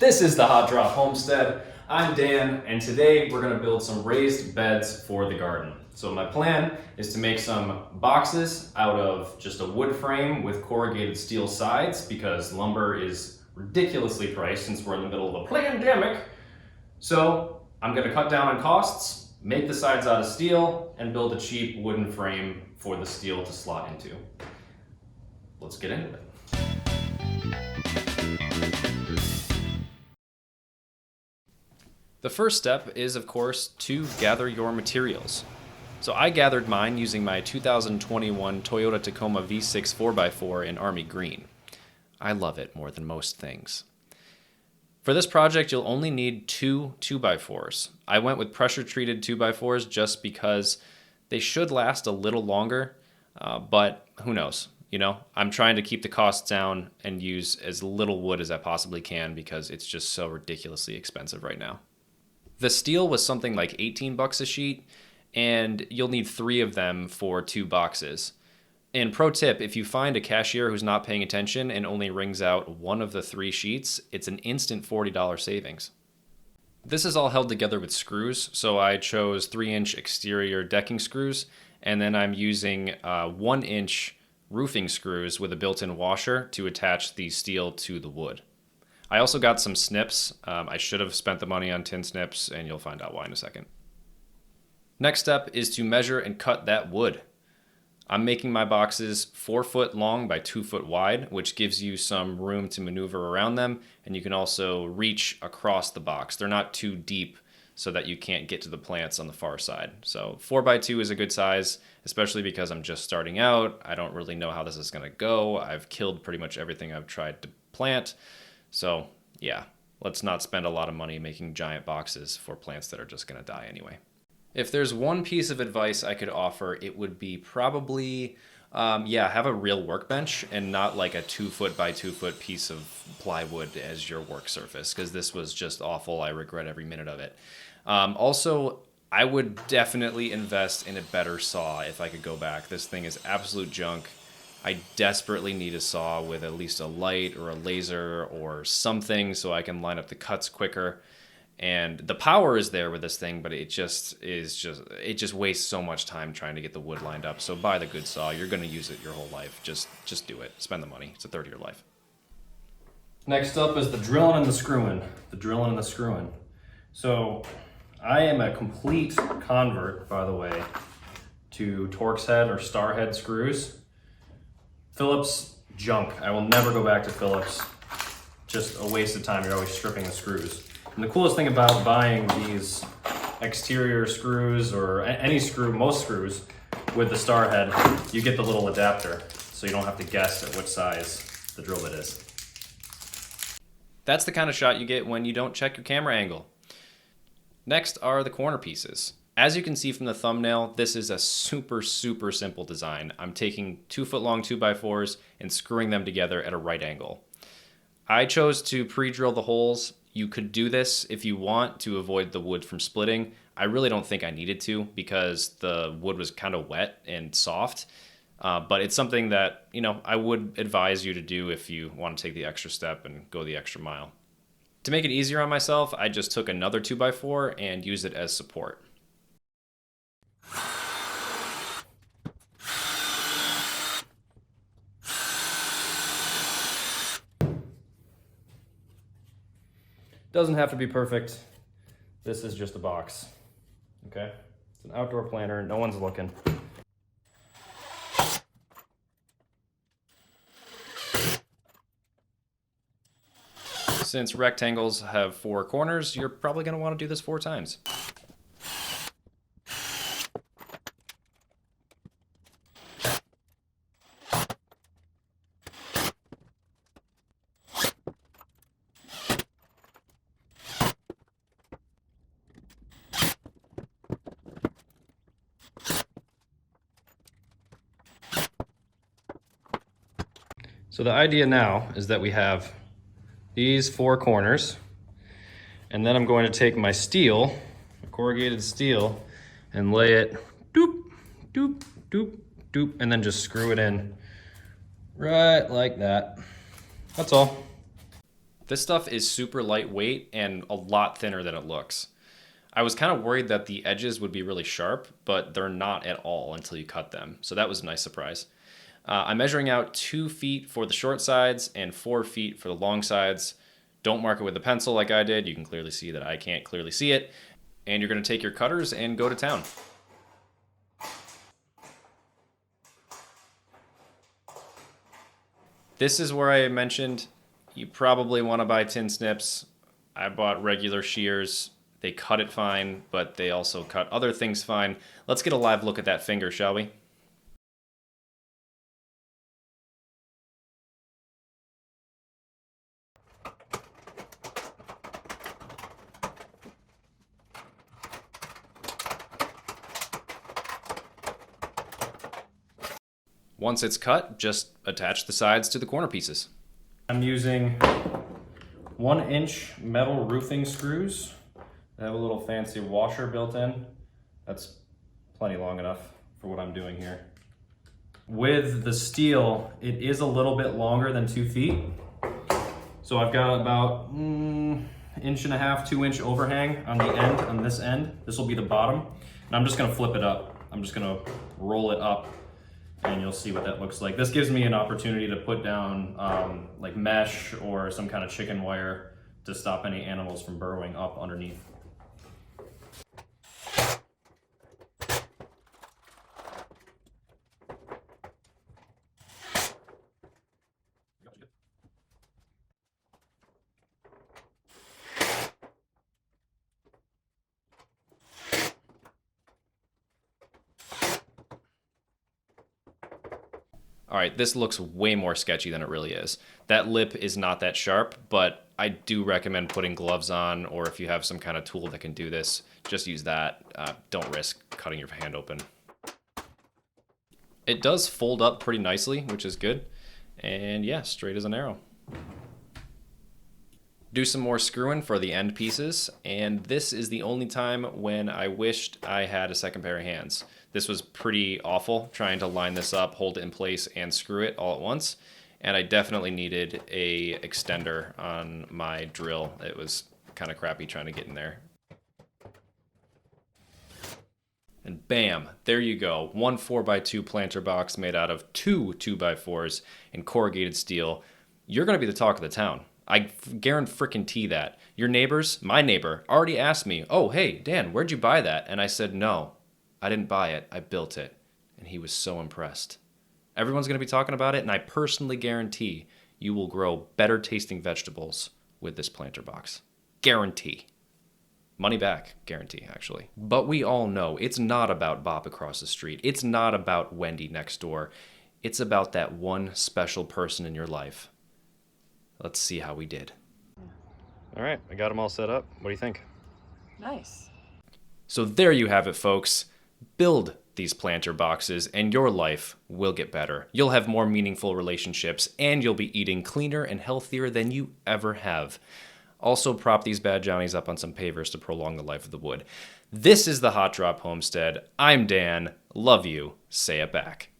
This is the Hot Drop Homestead. I'm Dan, and today we're gonna build some raised beds for the garden. So my plan is to make some boxes out of just a wood frame with corrugated steel sides because lumber is ridiculously priced since we're in the middle of a pandemic. So I'm gonna cut down on costs, make the sides out of steel, and build a cheap wooden frame for the steel to slot into. Let's get into it. The first step is, of course, to gather your materials. So I gathered mine using my 2021 Toyota Tacoma V6 4x4 in Army Green. I love it more than most things. For this project, you'll only need two 2x4s. I went with pressure-treated 2x4s just because they should last a little longer, but who knows? You know, I'm trying to keep the costs down and use as little wood as I possibly can because it's just so ridiculously expensive right now. The steel was something like 18 bucks a sheet, and you'll need 3 of them for 2 boxes. And pro tip, if you find a cashier who's not paying attention and only rings out one of the 3 sheets, it's an instant $40 savings. This is all held together with screws, so I chose 3-inch exterior decking screws, and then I'm using 1-inch roofing screws with a built-in washer to attach the steel to the wood. I also got some snips. I should have spent the money on tin snips, and you'll find out why in a second. Next step is to measure and cut that wood. I'm making my boxes 4 foot long by 2 foot wide, which gives you some room to maneuver around them, and you can also reach across the box. They're not too deep so that you can't get to the plants on the far side. So 4 by 2 is a good size, especially because I'm just starting out. I don't really know how this is gonna go. I've killed pretty much everything I've tried to plant. So yeah, let's not spend a lot of money making giant boxes for plants that are just gonna die anyway. If there's one piece of advice I could offer, it would be probably, have a real workbench and not like a 2 foot by 2 foot piece of plywood as your work surface, because this was just awful. I regret every minute of it. Also, I would definitely invest in a better saw if I could go back. This thing is absolute junk. I desperately need a saw with at least a light or a laser or something so I can line up the cuts quicker. And the power is there with this thing, but it just wastes so much time trying to get the wood lined up. So buy the good saw. You're going to use it your whole life. Just do it. Spend the money. It's a third of your life. Next up is the drilling and the screwing. The drilling and the screwing. So I am a complete convert, by the way, to Torx head or star head screws. Phillips, junk. I will never go back to Phillips. Just a waste of time. You're always stripping the screws. And the coolest thing about buying these exterior screws or any screw, most screws with the star head, you get the little adapter. So you don't have to guess at which size the drill bit is. That's the kind of shot you get when you don't check your camera angle. Next are the corner pieces. As you can see from the thumbnail, this is a super simple design. I'm taking 2 foot long 2x4s and screwing them together at a right angle. I chose to pre-drill the holes. You could do this if you want to avoid the wood from splitting. I really don't think I needed to because the wood was kind of wet and soft. But it's something that, I would advise you to do if you want to take the extra step and go the extra mile. To make it easier on myself, I just took another 2x4 and used it as support. Doesn't have to be perfect. This is just a box, okay? It's an outdoor planter, no one's looking. Since rectangles have 4 corners, you're probably gonna wanna do this 4 times. So the idea now is that we have these 4 corners, and then I'm going to take my steel, corrugated steel, and lay it doop, doop, doop, doop, and then just screw it in right like that. That's all. This stuff is super lightweight and a lot thinner than it looks. I was kind of worried that the edges would be really sharp, but they're not at all until you cut them. So that was a nice surprise. I'm measuring out 2 feet for the short sides and 4 feet for the long sides. Don't mark it with a pencil like I did. You can clearly see that I can't clearly see it. And you're going to take your cutters and go to town. This is where I mentioned you probably want to buy tin snips. I bought regular shears. They cut it fine, but they also cut other things fine. Let's get a live look at that finger, shall we? Once it's cut, just attach the sides to the corner pieces. I'm using 1-inch metal roofing screws. They have a little fancy washer built in. That's plenty long enough for what I'm doing here. With the steel, it is a little bit longer than 2 feet. So I've got about 1.5, 2-inch overhang on the end, on this end. This will be the bottom. And I'm just gonna flip it up. I'm just gonna roll it up and you'll see what that looks like. This gives me an opportunity to put down like mesh or some kind of chicken wire to stop any animals from burrowing up underneath. All right, this looks way more sketchy than it really is. That lip is not that sharp, but I do recommend putting gloves on, or if you have some kind of tool that can do this, just use that. Don't risk cutting your hand open. It does fold up pretty nicely, which is good. And yeah, straight as an arrow. Do some more screwing for the end pieces, and this is the only time when I wished I had a second pair of hands. This was pretty awful, trying to line this up, hold it in place, and screw it all at once. And I definitely needed a extender on my drill. It was kind of crappy trying to get in there. And bam, there you go. 1 4x2 planter box made out of 2 2x4s in corrugated steel. You're gonna be the talk of the town. I guarantee that. Your neighbors, my neighbor, already asked me, "Oh, hey, Dan, where'd you buy that?" And I said, "No, I didn't buy it. I built it." And he was so impressed. Everyone's going to be talking about it, and I personally guarantee you will grow better tasting vegetables with this planter box. Guarantee. Money back, guarantee, actually. But we all know it's not about Bob across the street. It's not about Wendy next door. It's about that one special person in your life. Let's see how we did. All right, I got them all set up. What do you think? Nice. So there you have it, folks. Build these planter boxes and your life will get better. You'll have more meaningful relationships and you'll be eating cleaner and healthier than you ever have. Also prop these bad Johnnies up on some pavers to prolong the life of the wood. This is the Hot Drop Homestead. I'm Dan. Love you. Say it back.